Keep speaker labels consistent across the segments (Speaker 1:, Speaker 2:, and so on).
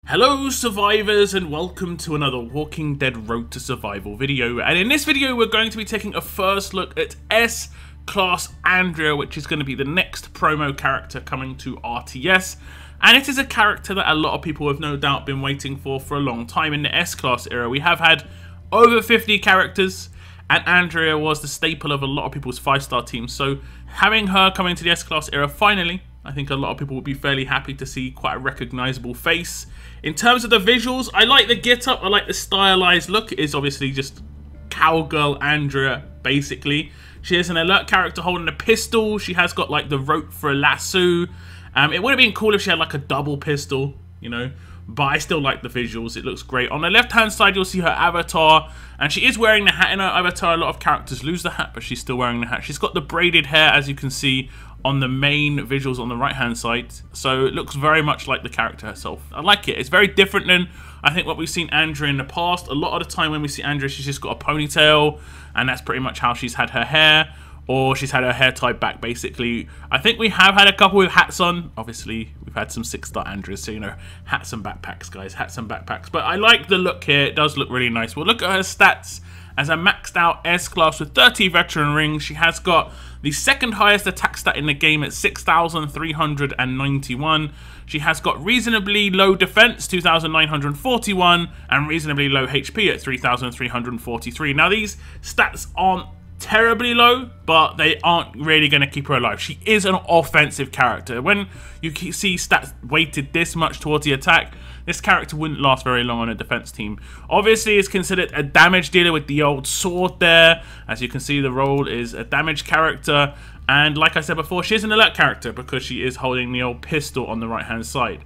Speaker 1: Hello survivors and welcome to another Walking Dead Road to Survival video, and in this video we're going to be taking a first look at S Class Andrea, which is going to be the next promo character coming to RTS, and it is a character that a lot of people have no doubt been waiting for a long time. In the S Class era we have had over 50 characters, and Andrea was the staple of a lot of people's 5-star teams, so having her coming to the S Class era finally, I think a lot of people will be fairly happy to see quite a recognizable face. In terms of the visuals, I like the get-up, I like the stylized look. It is obviously just cowgirl Andrea, basically. She is an alert character holding a pistol. She has got like the rope for a lasso. It would have been cool if she had like a double pistol, you know, but I still like the visuals. It looks great. On the left-hand side, you'll see her avatar, and she is wearing the hat in her avatar. A lot of characters lose the hat, but she's still wearing the hat. She's got the braided hair, as you can see on the main visuals on the right-hand side, so it looks very much like the character herself. I like it. It's very different than, I think, what we've seen Andrea in the past. A lot of the time when we see Andrea, she's just got a ponytail, and that's pretty much how she's had her hair, or she's had her hair tied back, basically. I think we have had a couple with hats on. Obviously, we've had some 6-star Andreas, so, you know, hats and backpacks, guys, hats and backpacks. But I like the look here. It does look really nice. We'll look at her stats. As a maxed out S class with 30 veteran rings, she has got the second highest attack stat in the game at 6,391. She has got reasonably low defense, 2,941, and reasonably low HP at 3,343. Now these stats aren't terribly low, but they aren't really going to keep her alive. She is an offensive character. When you see stats weighted this much towards the attack, this character wouldn't last very long on a defense team. Obviously, it's considered a damage dealer with the old sword there. As you can see, the role is a damage character. And like I said before, she is an alert character because she is holding the old pistol on the right-hand side.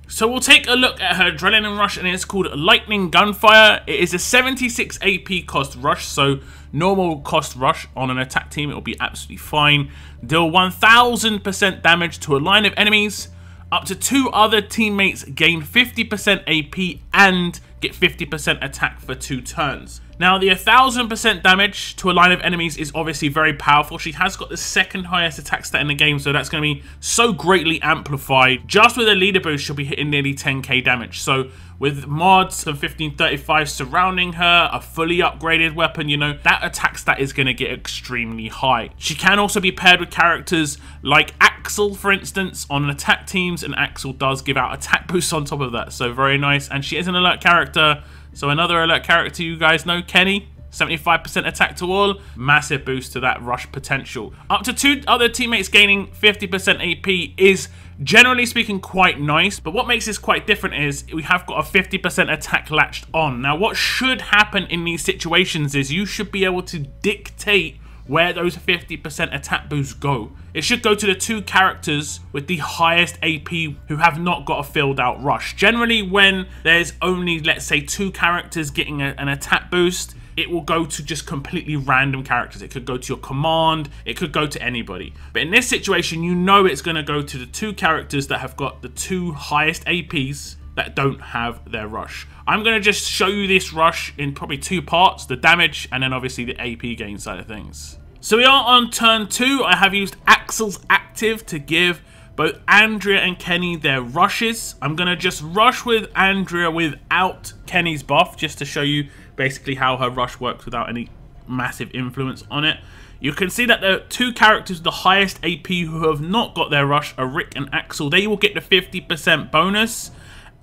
Speaker 1: So we'll take a look at her adrenaline rush, and it's called Lightning Gunfire. It is a 76 AP cost rush, so normal cost rush on an attack team, it will be absolutely fine. Deal 1000% damage to a line of enemies. Up to 2 other teammates gain 50% AP and get 50% attack for 2 turns. Now, the 1000% damage to a line of enemies is obviously very powerful. She has got the second highest attack stat in the game, so that's going to be so greatly amplified. Just with a leader boost, she'll be hitting nearly 10k damage. So with mods and 1535 surrounding her, a fully upgraded weapon, you know, that attack stat is going to get extremely high. She can also be paired with characters like Axel, for instance, on attack teams, and Axel does give out attack boosts on top of that, so very nice. And she is an alert character, so another alert character you guys know, Kenny. 75% attack to all, massive boost to that rush potential. Up to 2 other teammates gaining 50% AP is generally speaking quite nice, but what makes this quite different is we have got a 50% attack latched on. Now what should happen in these situations is you should be able to dictate where those 50% attack boosts go. It should go to the 2 characters with the highest AP who have not got a filled out rush. Generally when there's only, let's say, 2 characters getting an attack boost, it will go to just completely random characters. It could go to your command, it could go to anybody. But in this situation, you know it's going to go to the 2 characters that have got the 2 highest APs that don't have their rush. I'm going to just show you this rush in probably 2 parts, the damage and then obviously the AP gain side of things. So we are on turn 2. I have used Axel's active to give both Andrea and Kenny their rushes. I'm going to just rush with Andrea without Kenny's buff, just to show you basically how her rush works without any massive influence on it. You can see that the 2 characters with the highest AP who have not got their rush are Rick and Axel. They will get the 50% bonus,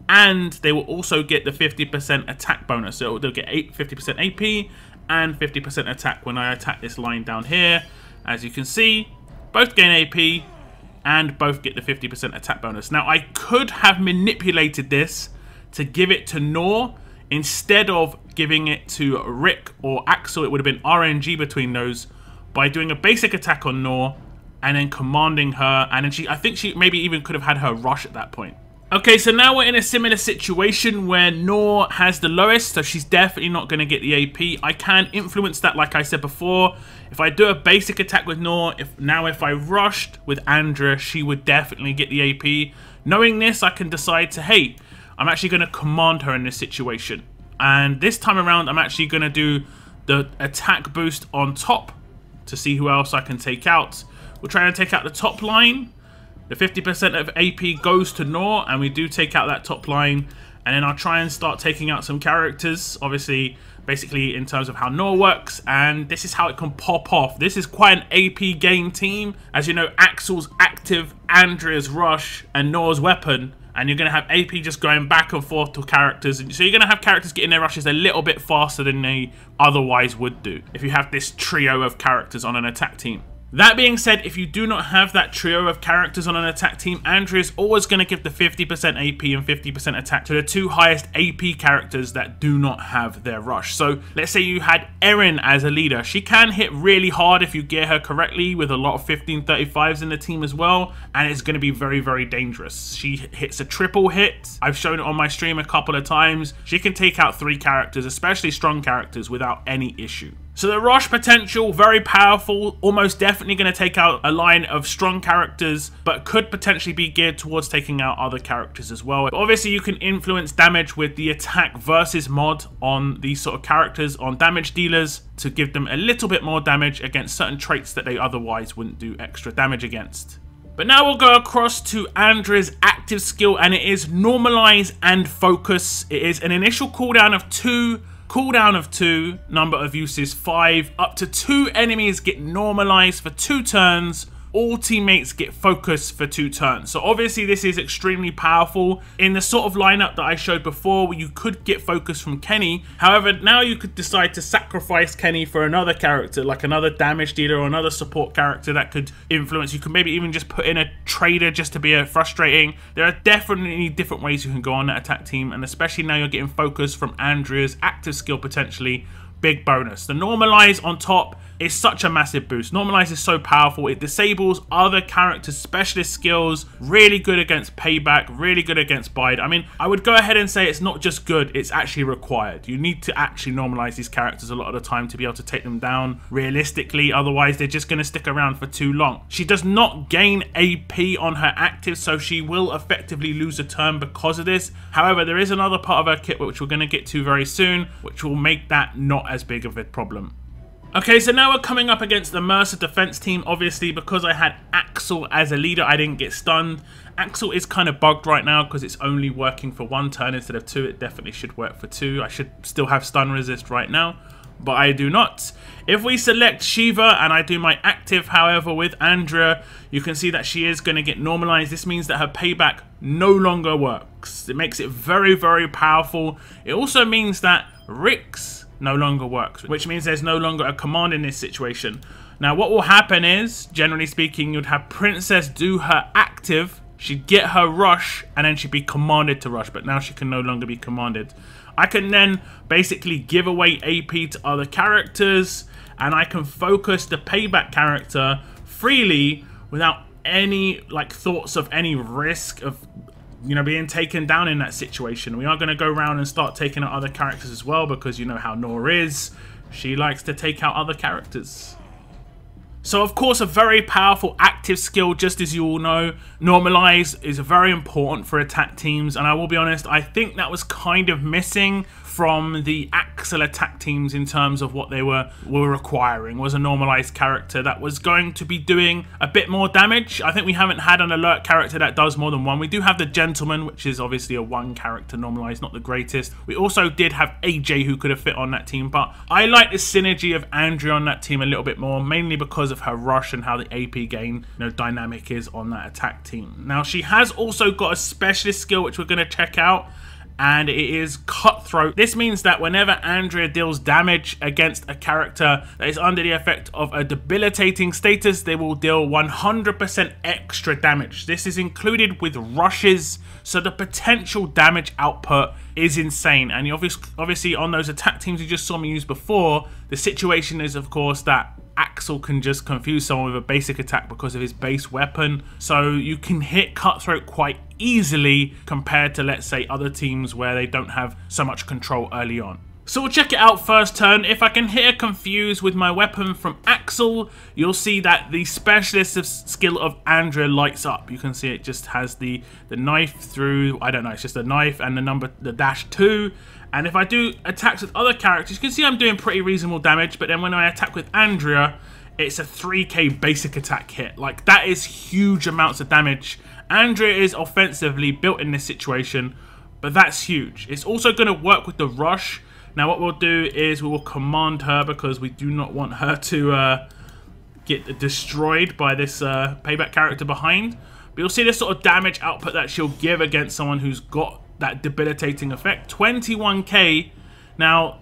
Speaker 1: and they will also get the 50% attack bonus. So they'll get 50% AP and 50% attack when I attack this line down here. As you can see, both gain AP and both get the 50% attack bonus. Now I could have manipulated this to give it to Noor instead of giving it to Rick or Axel. It would have been RNG between those by doing a basic attack on Noor and then commanding her, and then I think she maybe even could have had her rush at that point. Okay, so now we're in a similar situation where Noor has the lowest, so she's definitely not going to get the AP. I can influence that, like I said before. If I do a basic attack with Noor, if I rushed with Andrea, she would definitely get the AP. Knowing this, I can decide to, hey, I'm actually going to command her in this situation. And this time around, I'm actually going to do the attack boost on top to see who else I can take out. We're trying to take out the top line. The 50% of AP goes to Noor, and we do take out that top line. and then I'll try and start taking out some characters, obviously, basically in terms of how Noor works, and this is how it can pop off. This is quite an AP game team. As you know, Axel's active, Andrea's rush, and Noor's weapon. And you're going to have AP just going back and forth to characters. So you're going to have characters getting their rushes a little bit faster than they otherwise would do if you have this trio of characters on an attack team. That being said, if you do not have that trio of characters on an attack team, Andrea is always going to give the 50% AP and 50% attack to the two highest AP characters that do not have their rush. So let's say you had Erin as a leader. She can hit really hard if you gear her correctly, with a lot of 1535s in the team as well, and it's going to be very, very dangerous. She hits a triple hit. I've shown it on my stream a couple of times. She can take out 3 characters, especially strong characters, without any issue. So the rush potential, very powerful, almost definitely going to take out a line of strong characters, but could potentially be geared towards taking out other characters as well. But obviously you can influence damage with the attack versus mod on these sort of characters, on damage dealers, to give them a little bit more damage against certain traits that they otherwise wouldn't do extra damage against. But now we'll go across to Andrea's active skill, and it is Normalize and Focus. It is an initial cooldown of 2, cooldown of 2, number of uses 5, up to 2 enemies get normalized for 2 turns, all teammates get focus for 2 turns. So obviously this is extremely powerful in the sort of lineup that I showed before, where you could get focus from Kenny. However, now you could decide to sacrifice Kenny for another character, like another damage dealer or another support character that could influence. You could maybe even just put in a trader just to be frustrating. There are definitely different ways you can go on that attack team, and especially now you're getting focus from Andrea's active skill potentially. Big bonus. The Normalize on top is such a massive boost. Normalize is so powerful. It disables other characters' specialist skills. Really good against Payback. Really good against Bide. I mean, I would go ahead and say it's not just good, it's actually required. You need to actually normalize these characters a lot of the time to be able to take them down realistically. Otherwise, they're just going to stick around for too long. She does not gain AP on her active, so she will effectively lose a turn because of this. However, there is another part of her kit which we're going to get to very soon, which will make that not as big of a problem. Okay, so now we're coming up against the Mercer defense team. Obviously, because I had Axel as a leader, I didn't get stunned. Axel is kind of bugged right now because it's only working for 1 turn instead of 2. It definitely should work for 2. I should still have stun resist right now, but I do not. If we select Shiva and I do my active, however, with Andrea, you can see that she is going to get normalized. This means that her payback no longer works. It makes it very, very powerful. It also means that Rick's no longer works, which means there's no longer a command in this situation. Now what will happen is, generally speaking, you'd have Princess do her active, she'd get her rush, and then she'd be commanded to rush, but now she can no longer be commanded. I can then basically give away AP to other characters, and I can focus the Payback character freely without any thoughts of any risk of being taken down in that situation. We are going to go around and start taking out other characters as well, because you know how Noor is. She likes to take out other characters. So of course, a very powerful active skill, just as you all know. Normalize is very important for attack teams, and I will be honest, I think that was kind of missing from the Axel attack teams in terms of what they were requiring, was a normalized character that was going to be doing a bit more damage. I think we haven't had an alert character that does more than 1. We do have the Gentleman, which is obviously a 1 character normalized, not the greatest. We also did have AJ who could have fit on that team, but I like the synergy of Andrea on that team a little bit more, mainly because of her rush and how the AP gain dynamic is on that attack team. Now she has also got a specialist skill which we're going to check out, and it is Cutthroat. This means that whenever Andrea deals damage against a character that is under the effect of a debilitating status, they will deal 100% extra damage. This is included with rushes, so the potential damage output is insane. And obviously on those attack teams you just saw me use before, the situation is of course that Axel can just confuse someone with a basic attack because of his base weapon. So you can hit Cutthroat quite easily compared to, let's say, other teams where they don't have so much control early on. So we'll check it out first turn. If I can hit a confuse with my weapon from Axel, you'll see that the specialist skill of Andrea lights up. You can see it just has the knife through, I don't know, it's just a knife and the dash 2. And if I do attacks with other characters, you can see I'm doing pretty reasonable damage, but then when I attack with Andrea, it's a 3k basic attack hit. That is huge amounts of damage. Andrea is offensively built in this situation, but that's huge. It's also going to work with the rush. Now what we'll do is we will command her because we do not want her to get destroyed by this payback character behind. But you'll see this sort of damage output that she'll give against someone who's got that debilitating effect. 21k. Now,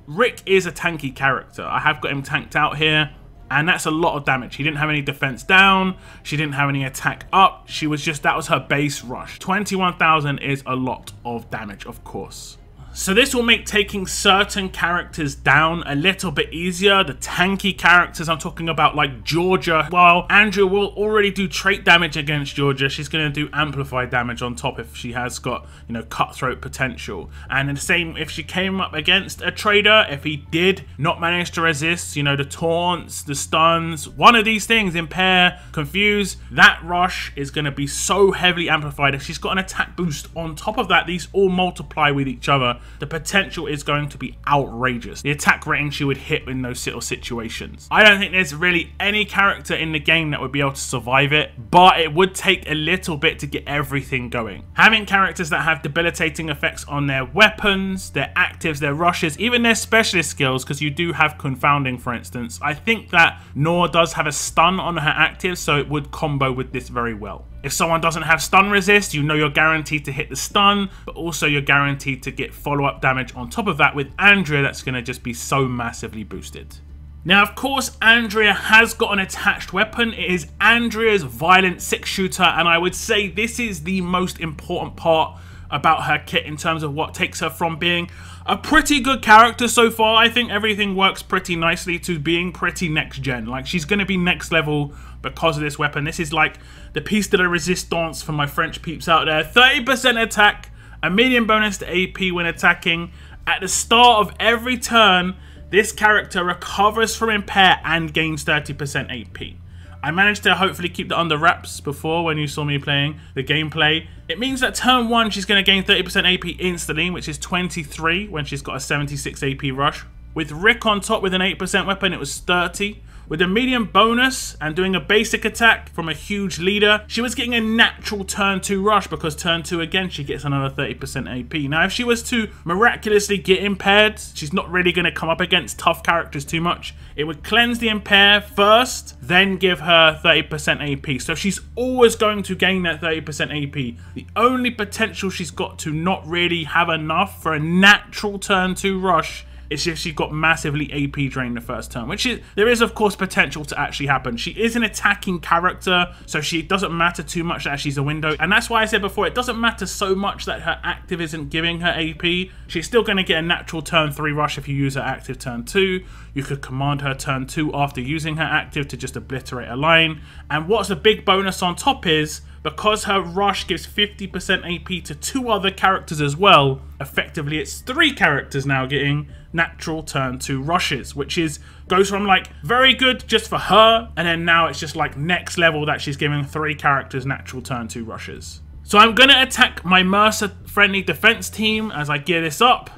Speaker 1: Rick is a tanky character. I have got him tanked out here, and that's a lot of damage. He didn't have any defense down. She didn't have any attack up. She was just, that was her base rush. 21,000 is a lot of damage, of course. So this will make taking certain characters down a little bit easier. The tanky characters, I'm talking about like Georgia. While Andrea will already do trait damage against Georgia, she's going to do amplified damage on top if she has got, you know, cutthroat potential. And the same if she came up against a trader, if he did not manage to resist, you know, the taunts, the stuns, one of these things, impair, confuse, that rush is going to be so heavily amplified. If she's got an attack boost on top of that, these all multiply with each other. The potential is going to be outrageous. The attack rating she would hit in those sort of situations. I don't think there's really any character in the game that would be able to survive it, but it would take a little bit to get everything going. Having characters that have debilitating effects on their weapons, their actives, their rushes, even their specialist skills, because you do have confounding, for instance. I think that Noor does have a stun on her actives, so it would combo with this very well. If someone doesn't have stun resist, you know you're guaranteed to hit the stun, but also you're guaranteed to get follow-up damage on top of that. With Andrea, that's going to just be so massively boosted. Now, of course, Andrea has got an attached weapon. It is Andrea's violent 6-shooter, and I would say this is the most important part about her kit in terms of what takes her from being a pretty good character so far. I think everything works pretty nicely to being pretty next gen. Like, she's going to be next level because of this weapon. This is like the piece de la resistance for my French peeps out there. 30% attack, a medium bonus to AP when attacking. At the start of every turn, this character recovers from impair and gains 30% AP. I managed to hopefully keep that under wraps before when you saw me playing the gameplay. It means that turn 1 she's going to gain 30% AP instantly, which is 23 when she's got a 76 AP rush. With Rick on top with an 8% weapon, it was 30. With a medium bonus and doing a basic attack from a huge leader, she was getting a natural turn 2 rush because turn 2 again she gets another 30% AP. Now if she was to miraculously get impaired, she's not really going to come up against tough characters too much. It would cleanse the impair first, then give her 30% AP. So she's always going to gain that 30% AP. The only potential she's got to not really have enough for a natural turn 2 rush it's if she got massively AP drained the first turn, which is, there is of course potential to actually happen. She is an attacking character, so she doesn't matter too much that she's a window. And that's why I said before, it doesn't matter so much that her active isn't giving her AP. She's still going to get a natural turn 3 rush if you use her active turn 2. You could command her turn 2 after using her active to just obliterate a line. And what's a big bonus on top is, because her rush gives 50% AP to 2 other characters as well, effectively it's 3 characters now getting natural turn 2 rushes, which is goes from like very good just for her, and then now it's just like next level that she's giving 3 characters natural turn 2 rushes. So I'm going to attack my Mercer friendly defense team as I gear this up.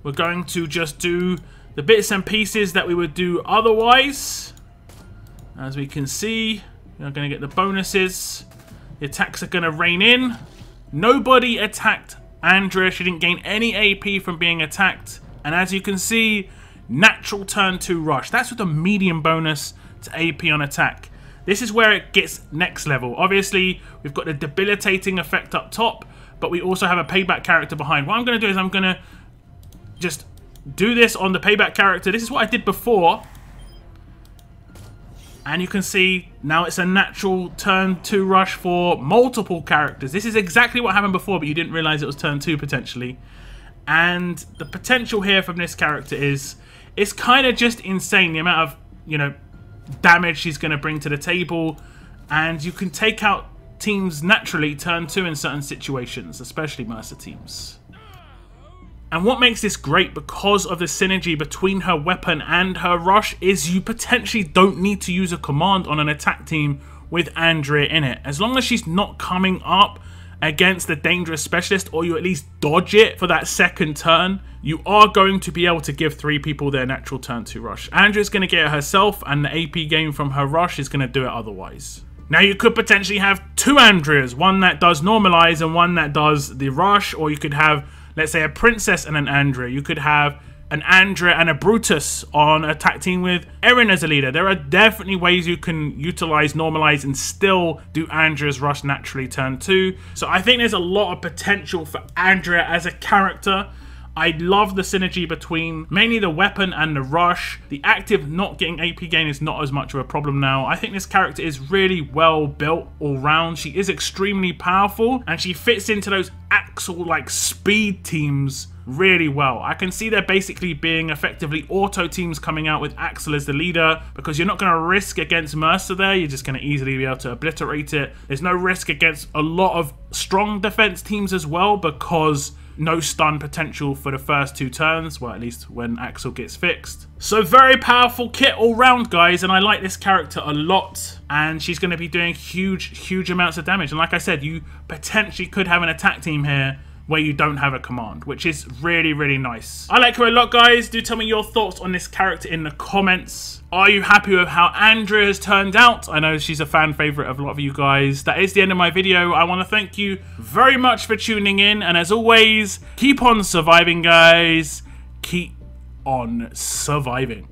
Speaker 1: We're going to just do the bits and pieces that we would do otherwise. As we can see, we're going to get the bonuses. The attacks are going to rain in. Nobody attacked Andrea. She didn't gain any AP from being attacked. And as you can see, natural turn 2 rush. That's with a medium bonus to AP on attack. This is where it gets next level. Obviously, we've got the debilitating effect up top, but we also have a payback character behind. What I'm going to do is I'm going to just do this on the payback character. This is what I did before. And you can see now it's a natural turn 2 rush for multiple characters. This is exactly what happened before, but you didn't realize it was turn 2 potentially. And the potential here from this character is, it's kind of just insane, the amount of, you know, damage she's going to bring to the table. And you can take out teams naturally turn 2 in certain situations, especially Mercer teams. And what makes this great, because of the synergy between her weapon and her rush, is you potentially don't need to use a command on an attack team with Andrea in it. As long as she's not coming up against the dangerous specialist, or you at least dodge it for that second turn, you are going to be able to give 3 people their natural turn 2 rush. Andrea's going to get it herself, and the AP gain from her rush is going to do it otherwise. Now you could potentially have two Andreas, one that does Normalize and one that does the Rush, or you could have, let's say, a Princess and an Andrea. You could have an Andrea and a Brutus on a tag team with Erin as a leader. There are definitely ways you can utilize Normalize and still do Andrea's Rush naturally turn 2. So I think there's a lot of potential for Andrea as a character. I love the synergy between mainly the weapon and the rush. The active not getting AP gain is not as much of a problem now. I think this character is really well built all round. She is extremely powerful and she fits into those Axel like speed teams really well. I can see there basically being effectively auto teams coming out with Axel as the leader, because you're not going to risk against Mercer there. You're just going to easily be able to obliterate it. There's no risk against a lot of strong defense teams as well, because no stun potential for the first 2 turns, well, at least when Axel gets fixed. So very powerful kit all round, guys, and I like this character a lot, and she's going to be doing huge amounts of damage. And like I said, you potentially could have an attack team here where you don't have a command, which is really nice. I like her a lot, guys. Do tell me your thoughts on this character in the comments. Are you happy with how Andrea has turned out? I know she's a fan favorite of a lot of you guys. That is the end of my video. I want to thank you very much for tuning in, and as always, keep on surviving, guys. Keep on surviving.